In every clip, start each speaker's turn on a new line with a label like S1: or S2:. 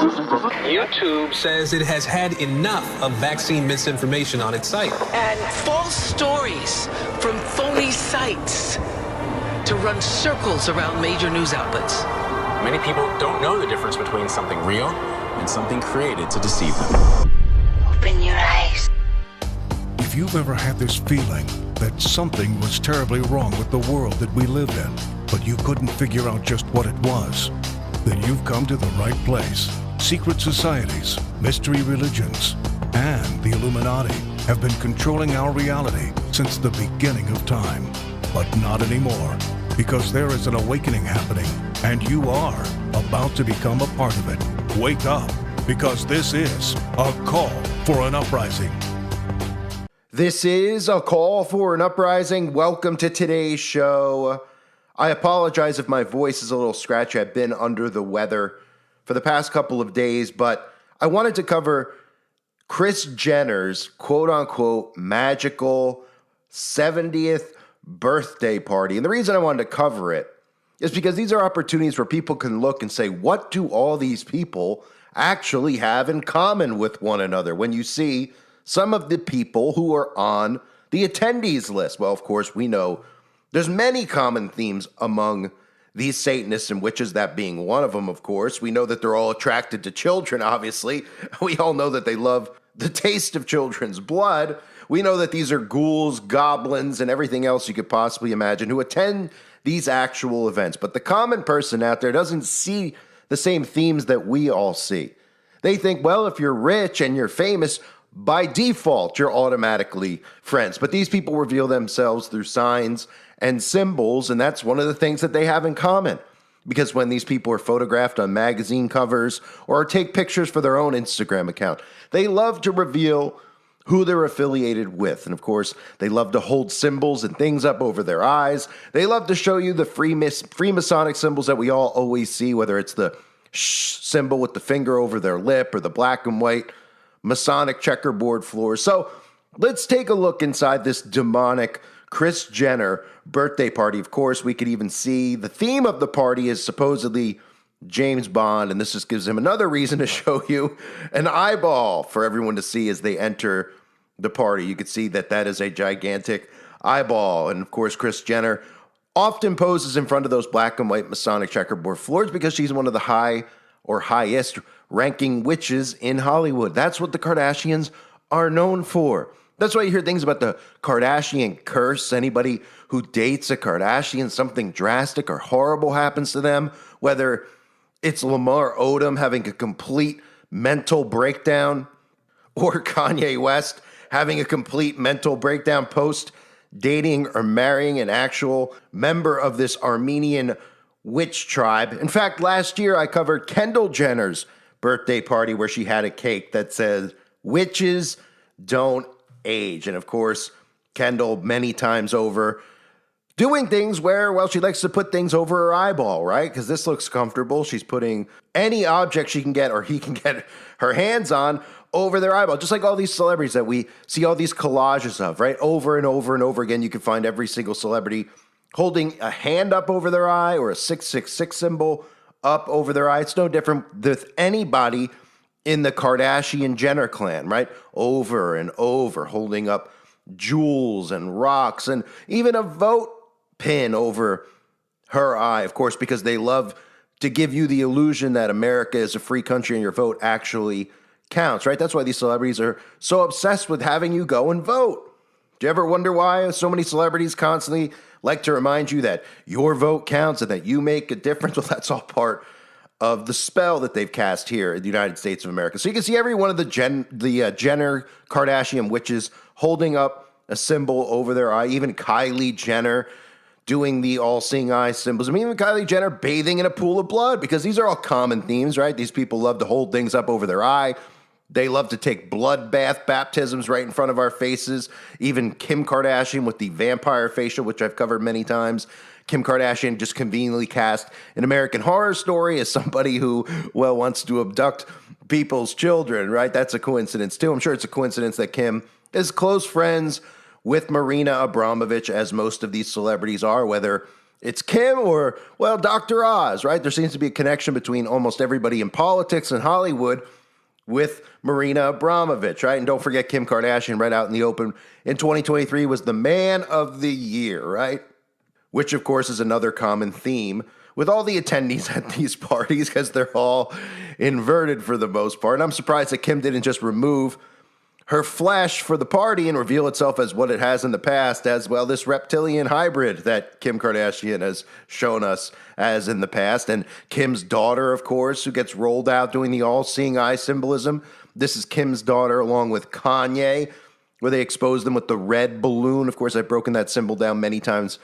S1: YouTube says it has had enough of vaccine misinformation on its site.
S2: And false stories from phony sites to run circles around major news outlets.
S3: Many people don't know the difference between something real and something created to deceive them.
S4: Open your eyes.
S5: If you've ever had this feeling that something was terribly wrong with the world that we live in, but you couldn't figure out just what it was, then you've come to the right place. Secret societies, mystery religions, and the Illuminati have been controlling our reality since the beginning of time. But not anymore, because there is an awakening happening, and you are about to become a part of it. Wake up, because this is a call for an uprising.
S6: This is a call for an uprising. Welcome to today's show. I apologize if my voice is a little scratchy. I've been under the weather for the past couple of days, but I wanted to cover Kris Jenner's quote-unquote magical 70th birthday party. And the reason I wanted to cover it is because these are opportunities where people can look and say, what do all these people actually have in common with one another? When you see some of the people who are on the attendees list. Well, of course, we know there's many common themes among these Satanists and witches, that being one of them, of course. We know that they're all attracted to children, obviously. We all know that they love the taste of children's blood. We know that these are ghouls, goblins, and everything else you could possibly imagine who attend these actual events. But the common person out there doesn't see the same themes that we all see. They think, well, if you're rich and you're famous, by default, you're automatically friends. But these people reveal themselves through signs and symbols, and that's one of the things that they have in common. Because when these people are photographed on magazine covers or take pictures for their own Instagram account, they love to reveal who they're affiliated with. And of course, they love to hold symbols and things up over their eyes. They love to show you the Freemasonic symbols that we all always see, whether it's the symbol with the finger over their lip or the black and white Masonic checkerboard floors. So let's take a look inside this demonic Kris Jenner birthday party. Of course, we could even see the theme of the party is supposedly James Bond, and this just gives him another reason to show you an eyeball for everyone to see as they enter the party. You could see that that is a gigantic eyeball. And of course, Kris Jenner often poses in front of those black and white Masonic checkerboard floors because she's one of the highest ranking witches in Hollywood. That's what the Kardashians are known for. That's why you hear things about the Kardashian curse. Anybody who dates a Kardashian, something drastic or horrible happens to them, whether it's Lamar Odom having a complete mental breakdown or Kanye West having a complete mental breakdown post dating or marrying an actual member of this Armenian witch tribe. In fact, last year I covered Kendall Jenner's birthday party where she had a cake that says, witches don't age. And of course, Kendall many times over doing things where, well, she likes to put things over her eyeball, right? Because this looks comfortable. She's putting any object she can get or he can get her hands on over their eyeball. Just like all these celebrities that we see all these collages of, right? Over and over and over again, you can find every single celebrity holding a hand up over their eye or a 666 symbol up over their eye. It's no different with anybody in the Kardashian Jenner clan, right? Over and over, holding up jewels and rocks and even a vote pin over her eye, of course, because they love to give you the illusion that America is a free country and your vote actually counts, right? That's why these celebrities are so obsessed with having you go and vote. Do you ever wonder why so many celebrities constantly like to remind you that your vote counts and that you make a difference? Well, that's all part of the spell that they've cast here in the United States of America. So you can see every one of the Jenner Kardashian witches holding up a symbol over their eye. Even Kylie Jenner doing the all-seeing eye symbols. I mean, even Kylie Jenner bathing in a pool of blood, because these are all common themes, right? These people love to hold things up over their eye. They love to take blood bath baptisms right in front of our faces. Even Kim Kardashian with the vampire facial, which I've covered many times. Kim Kardashian just conveniently cast in American Horror Story as somebody who, well, wants to abduct people's children, right? That's a coincidence, too. I'm sure it's a coincidence that Kim is close friends with Marina Abramovich, as most of these celebrities are, whether it's Kim or, well, Dr. Oz, right? There seems to be a connection between almost everybody in politics and Hollywood with Marina Abramovich, right? And don't forget Kim Kardashian right out in the open in 2023 was the man of the year, right? Which, of course, is another common theme with all the attendees at these parties because they're all inverted for the most part. And I'm surprised that Kim didn't just remove her flesh for the party and reveal itself as what it has in the past as, well, this reptilian hybrid that Kim Kardashian has shown us as in the past. And Kim's daughter, of course, who gets rolled out doing the all-seeing eye symbolism. This is Kim's daughter along with Kanye, where they exposed them with the red balloon. Of course, I've broken that symbol down many times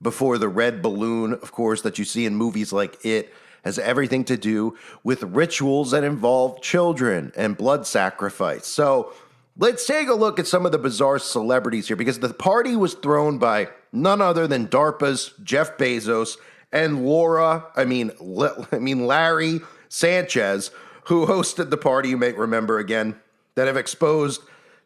S6: before. The red balloon, of course, that you see in movies like It, has everything to do with rituals that involve children and blood sacrifice. So let's take a look at some of the bizarre celebrities here, because the party was thrown by none other than DARPA's Jeff Bezos and Larry Sanchez, who hosted the party, you may remember again, that have exposed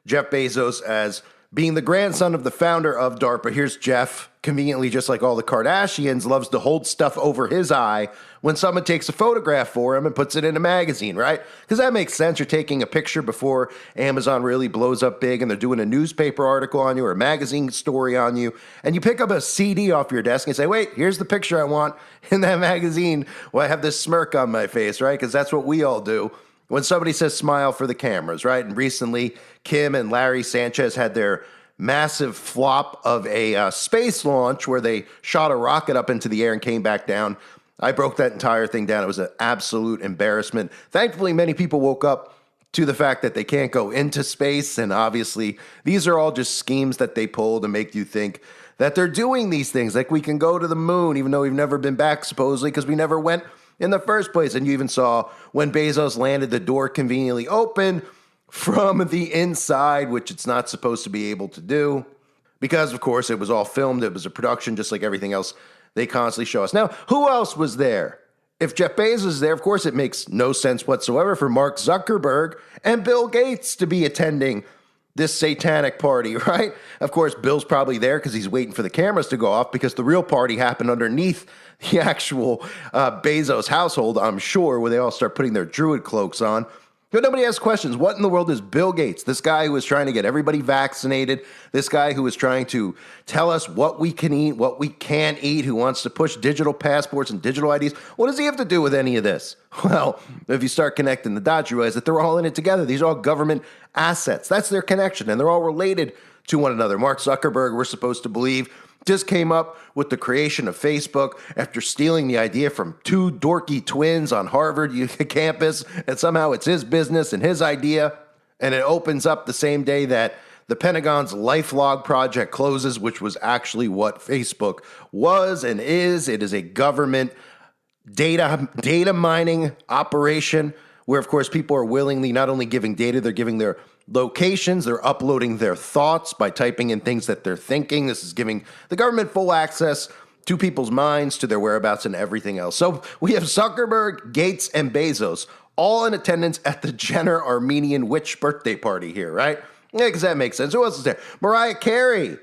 S6: Jeff Bezos as being the grandson of the founder of DARPA. Here's Jeff, conveniently, just like all the Kardashians, loves to hold stuff over his eye when someone takes a photograph for him and puts it in a magazine, right? Because that makes sense. You're taking a picture before Amazon really blows up big and they're doing a newspaper article on you or a magazine story on you. And you pick up a CD off your desk and say, wait, here's the picture I want in that magazine. Well, I have this smirk on my face, right? Because that's what we all do when somebody says smile for the cameras, right? And recently, Kim and Larry Sanchez had their massive flop of a space launch where they shot a rocket up into the air and came back down. I broke that entire thing down. It was an absolute embarrassment. Thankfully, many people woke up to the fact that they can't go into space. And obviously, these are all just schemes that they pull to make you think that they're doing these things. Like we can go to the moon, even though we've never been back, supposedly, because we never went in the first place. And you even saw when Bezos landed, the door conveniently open from the inside, which it's not supposed to be able to do because, of course, it was all filmed. It was a production just like everything else they constantly show us. Now, who else was there? If Jeff Bezos is there, of course, it makes no sense whatsoever for Mark Zuckerberg and Bill Gates to be attending this satanic party, right? Of course, Bill's probably there because he's waiting for the cameras to go off because the real party happened underneath the actual Bezos household, I'm sure, where they all start putting their druid cloaks on. But nobody asks questions. What in the world is Bill Gates, this guy who was trying to get everybody vaccinated, this guy who was trying to tell us what we can eat, what we can't eat, who wants to push digital passports and digital IDs? What does he have to do with any of this? Well, if you start connecting the dots, you realize that they're all in it together. These are all government assets. That's their connection, and they're all related to one another. Mark Zuckerberg, we're supposed to believe, just came up with the creation of Facebook after stealing the idea from two dorky twins on Harvard campus, and somehow it's his business and his idea, and it opens up the same day that the Pentagon's LifeLog project closes, which was actually what Facebook was and is. It is a government data mining operation where, of course, people are willingly not only giving data, they're giving their locations, they're uploading their thoughts by typing in things that they're thinking. This is giving the government full access to people's minds, to their whereabouts, and everything else. So we have Zuckerberg, Gates, and Bezos all in attendance at the Jenner Armenian witch birthday party here, right? Yeah, because that makes sense. Who else is there? Mariah Carey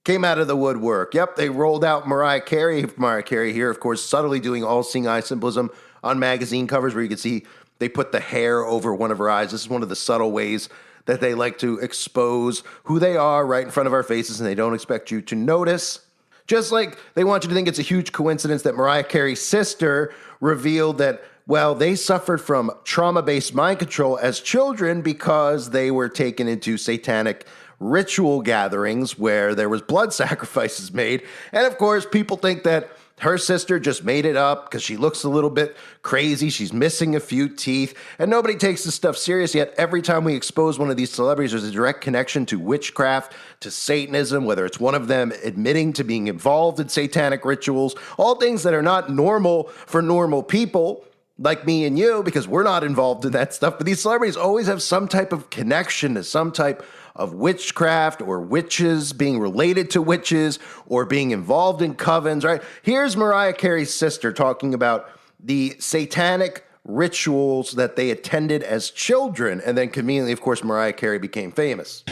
S6: came out of the woodwork. Yep, they rolled out Mariah Carey. Mariah Carey here, of course, subtly doing all-seeing eye symbolism on magazine covers where you can see they put the hair over one of her eyes. This is one of the subtle ways that they like to expose who they are right in front of our faces, and they don't expect you to notice. Just like they want you to think it's a huge coincidence that Mariah Carey's sister revealed that, well, they suffered from trauma-based mind control as children because they were taken into satanic ritual gatherings where there was blood sacrifices made. And of course, people think that her sister just made it up because she looks a little bit crazy. She's missing a few teeth, and nobody takes this stuff serious. Yet every time we expose one of these celebrities, there's a direct connection to witchcraft, to Satanism, whether it's one of them admitting to being involved in satanic rituals, all things that are not normal for normal people like me and you, because we're not involved in that stuff. But these celebrities always have some type of connection to some type of witchcraft or witches, being related to witches or being involved in covens, right? Here's Mariah Carey's sister talking about the satanic rituals that they attended as children. And then conveniently, of course, Mariah Carey became famous.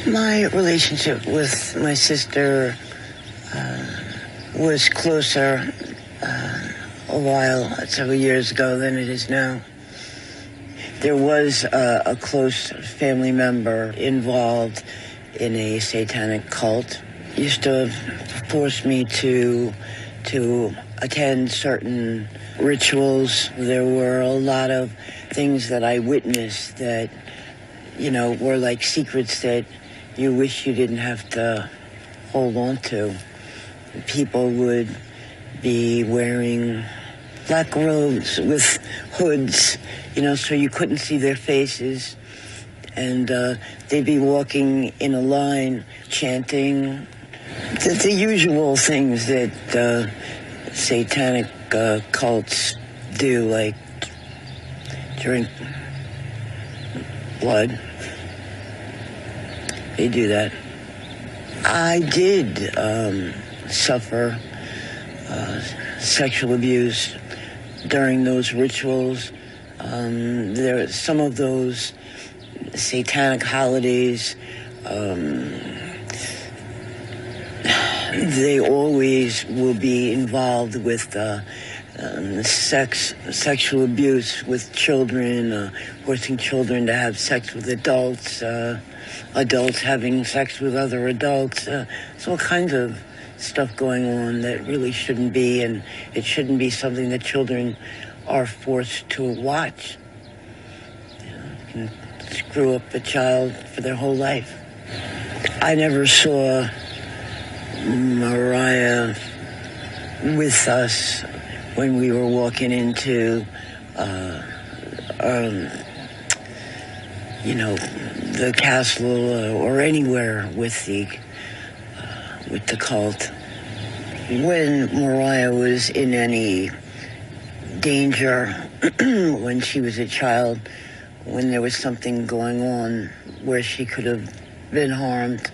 S7: My relationship with my sister
S4: was closer several years ago than it is now. There was a close family member involved in a satanic cult. Used to force me to attend certain rituals. There were a lot of things that I witnessed that, were like secrets that you wish you didn't have to hold on to. People would be wearing black robes with hoods, so you couldn't see their faces. And they'd be walking in a line, chanting the usual things that satanic cults do, like drink blood. They do that. I did suffer sexual abuse during those rituals. There are some of those satanic holidays. They always will be involved with sexual abuse with children, forcing children to have sex with adults, adults having sex with other adults. There's all kinds of stuff going on that really shouldn't be, and it shouldn't be something that children are forced to watch. It can screw up a child for their whole life. I never saw Mariah with us when we were walking into, the castle or anywhere with the cult. When Mariah was in any danger, when she was a child, when there was something going on where she could have been harmed,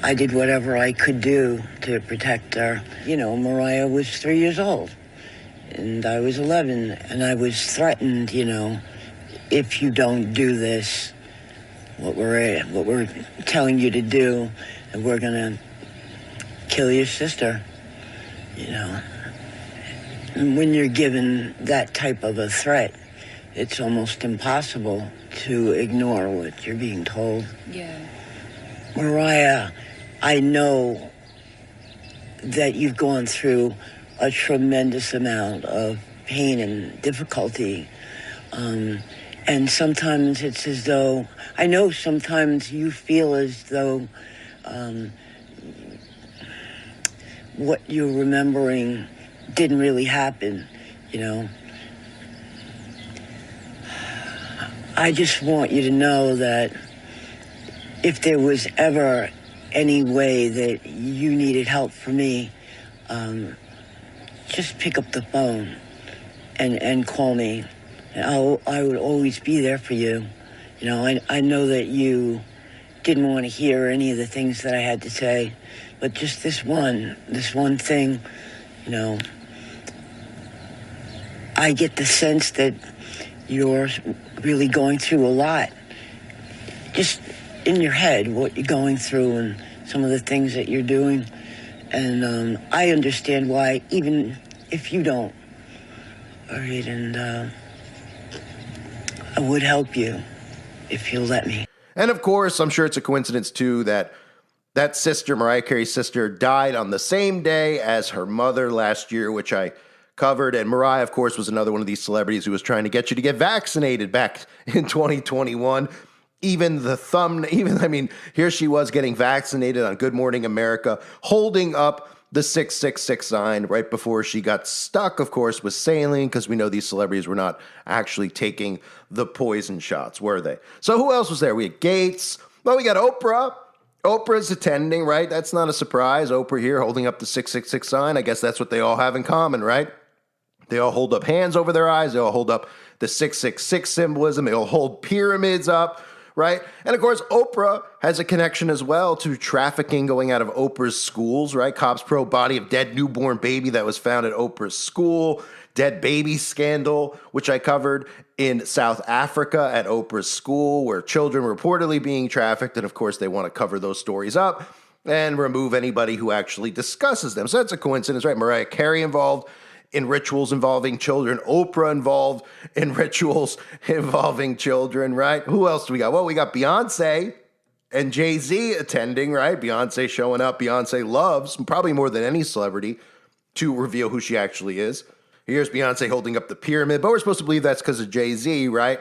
S4: I did whatever I could do to protect her. Mariah was 3 years old, and I was 11, and I was threatened, if you don't do this, what we're telling you to do, and we're gonna kill your sister, And when you're given that type of a threat, it's almost impossible to ignore what you're being told.
S7: Yeah.
S4: Mariah, I know that you've gone through a tremendous amount of pain and difficulty. And sometimes it's as though, I know sometimes you feel as though what you're remembering didn't really happen, I just want you to know that if there was ever any way that you needed help from me, just pick up the phone and call me. And I would always be there for you. I know that you didn't want to hear any of the things that I had to say, but just this one thing, I get the sense that you're really going through a lot. Just in your head, what you're going through and some of the things that you're doing. And I understand why, even if you don't. All right, and I would help you if you'll let me.
S6: And of course, I'm sure it's a coincidence too that sister, Mariah Carey's sister, died on the same day as her mother last year, which I covered. And Mariah, of course, was another one of these celebrities who was trying to get you to get vaccinated back in 2021. Here she was getting vaccinated on Good Morning America, holding up the 666 sign right before she got stuck, of course, with saline, because we know these celebrities were not actually taking the poison shots, were they? So who else was there? We had Gates. Well, we got Oprah. Oprah's attending, right? That's not a surprise. Oprah here holding up the 666 sign. I guess that's what they all have in common, right? They all hold up hands over their eyes. They all hold up the 666 symbolism. They all hold pyramids up, right? And of course, Oprah has a connection as well to trafficking going out of Oprah's schools, right? Cops probe body of dead newborn baby that was found at Oprah's school. Dead baby scandal, which I covered in South Africa at Oprah's school, where children were reportedly being trafficked. And of course, they want to cover those stories up. and remove anybody who actually discusses them. So that's a coincidence, right? Mariah Carey involved in rituals involving children, Oprah involved in rituals involving children, right? Who else do we got? Well, we got Beyonce and Jay-Z attending, right? Beyonce showing up. Beyonce loves, probably more than any celebrity, to reveal who she actually is. Here's Beyonce holding up the pyramid, but we're supposed to believe that's because of Jay-Z, right?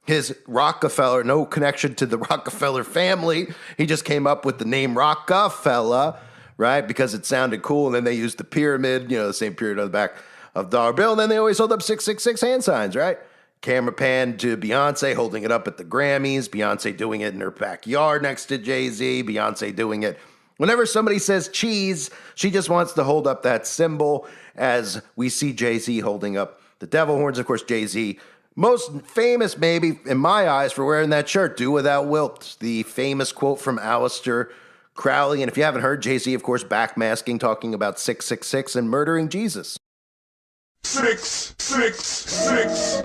S6: His Rockefeller, no connection to the Rockefeller family. He just came up with the name Rockefeller, right? Because it sounded cool, and then they used the pyramid, the same pyramid on the back of the dollar bill, and then they always hold up 666 hand signs, right? Camera pan to Beyonce holding it up at the Grammys, Beyonce doing it in her backyard next to Jay-Z, Beyonce doing it. Whenever somebody says cheese, she just wants to hold up that symbol, as we see Jay-Z holding up the devil horns. Of course, Jay-Z, most famous maybe in my eyes for wearing that shirt, "Do Without Wilt," the famous quote from Aleister Crowley. And if you haven't heard, Jay-Z, of course, backmasking, talking about 666 and murdering Jesus.
S7: 666.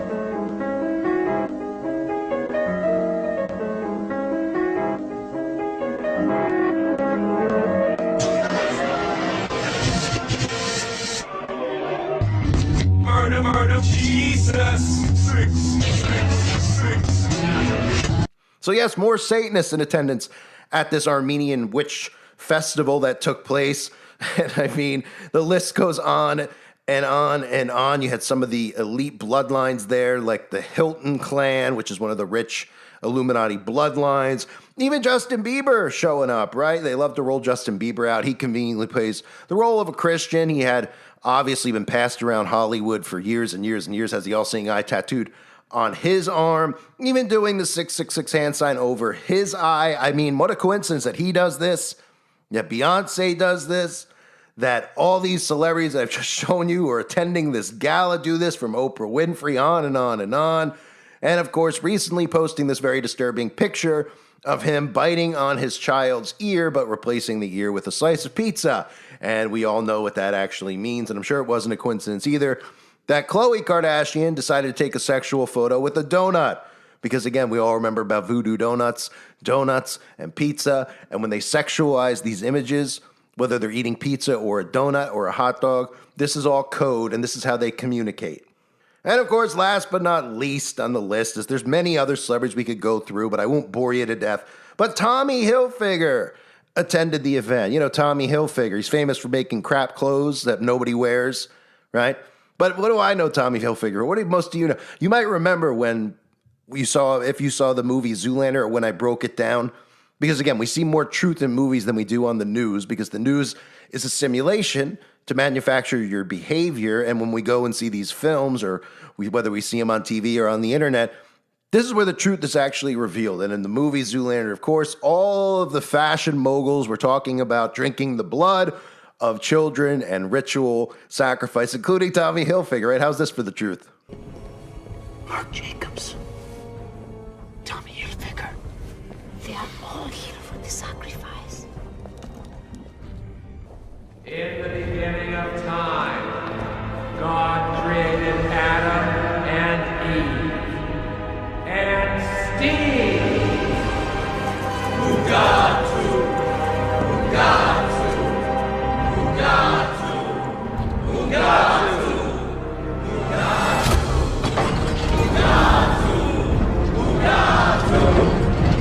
S7: Murder, Jesus. 666.
S6: So yes, more Satanists in attendance at this Armenian witch festival that took place. And I mean, the list goes on and on and on. You had some of the elite bloodlines there, like the Hilton clan, which is one of the rich Illuminati bloodlines. Even Justin Bieber showing up, right? They love to roll Justin Bieber out. He conveniently plays the role of a Christian. He had obviously been passed around Hollywood for years and years and years, has the all-seeing eye tattooed on his arm, even doing the 666 hand sign over his eye. I mean, what a coincidence that he does this, that Beyonce does this, that all these celebrities that I've just shown you are attending this gala do this, from Oprah Winfrey on and on and on. And of course, recently posting this very disturbing picture of him biting on his child's ear, but replacing the ear with a slice of pizza. And we all know what that actually means, and I'm sure it wasn't a coincidence either, that Khloe Kardashian decided to take a sexual photo with a donut. Because again, we all remember about voodoo donuts and pizza, and when they sexualize these images, whether they're eating pizza or a donut or a hot dog, this is all code, and this is how they communicate. And of course, last but not least on the list is there's many other celebrities we could go through, but I won't bore you to death. But Tommy Hilfiger attended the event. You know, Tommy Hilfiger, he's famous for making crap clothes that nobody wears, right? But what do I know Tommy Hilfiger? What do most of you know? You might remember when if you saw the movie Zoolander, or when I broke it down. Because again, we see more truth in movies than we do on the news, because the news is a simulation to manufacture your behavior. And when we go and see these films, or whether we see them on TV or on the internet, this is where the truth is actually revealed. And in the movie Zoolander, of course, all of the fashion moguls were talking about drinking the blood of children and ritual sacrifice, including Tommy Hilfiger, right? How's this for the truth?
S8: Marc Jacobs, Tommy Hilfiger, they are all here for the sacrifice.
S9: In the beginning of time, God created Adam and Eve and Steve. Mugatu, Mugatu, Mugatu, Mugatu, Mugatu, Mugatu,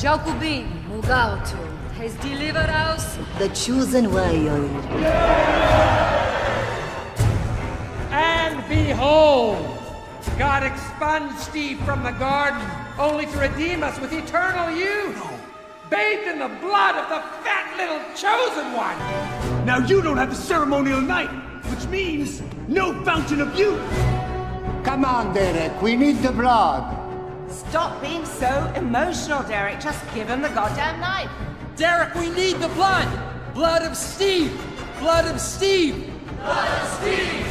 S10: Jacobin Mugautu has delivered us
S8: The chosen warrior.
S9: and behold, God expunged Steve from the garden only to redeem us with eternal youth, bathed in the blood of the fat little chosen one.
S7: Now you don't have the ceremonial night, which means no fountain of youth.
S11: Come on, Derek, we need the blood.
S12: Stop being so emotional, Derek. Just give him the goddamn knife.
S9: Derek, we need the blood! Blood of Steve! Blood of Steve! Blood of Steve!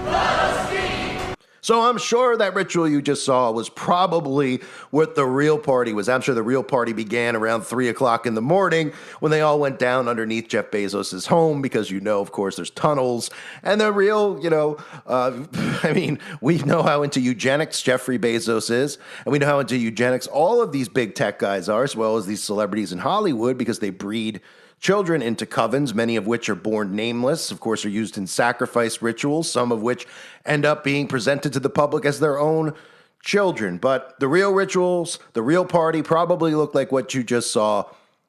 S9: Blood of Steve!
S6: So I'm sure that ritual you just saw was probably what the real party was. I'm sure the real party began around 3 o'clock in the morning when they all went down underneath Jeff Bezos' home because, of course, there's tunnels. And the real, we know how into eugenics Jeffrey Bezos is, and we know how into eugenics all of these big tech guys are, as well as these celebrities in Hollywood, because they breed children into covens, many of which are born nameless, of course, are used in sacrifice rituals, some of which end up being presented to the public as their own children. But the real rituals, the real party, probably look like what you just saw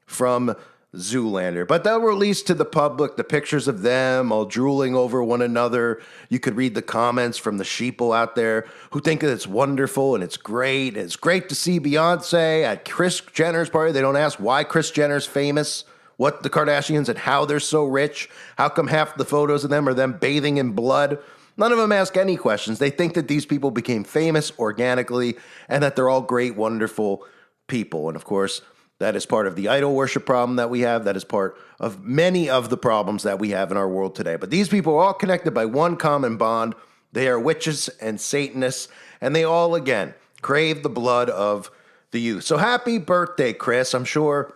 S6: from Zoolander. But they'll release to the public the pictures of them all drooling over one another. You could read the comments from the sheeple out there who think that it's wonderful and it's great. And it's great to see Beyonce at Kris Jenner's party. They don't ask why Kris Jenner's famous, what the Kardashians and how they're so rich. How come half the photos of them are them bathing in blood? None of them ask any questions. They think that these people became famous organically and that they're all great, wonderful people. And of course, that is part of the idol worship problem that we have. That is part of many of the problems that we have in our world today. But these people are all connected by one common bond. They are witches and Satanists, and they all, again, crave the blood of the youth. So happy birthday, Kris. I'm sure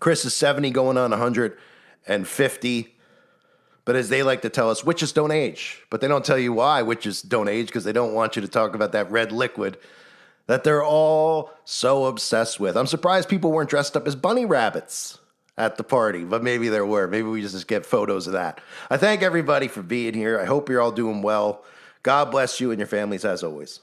S6: Kris is 70 going on 150. But as they like to tell us, witches don't age. But they don't tell you why witches don't age, because they don't want you to talk about that red liquid that they're all so obsessed with. I'm surprised people weren't dressed up as bunny rabbits at the party, but maybe there were. Maybe we just get photos of that. I thank everybody for being here. I hope you're all doing well. God bless you and your families as always.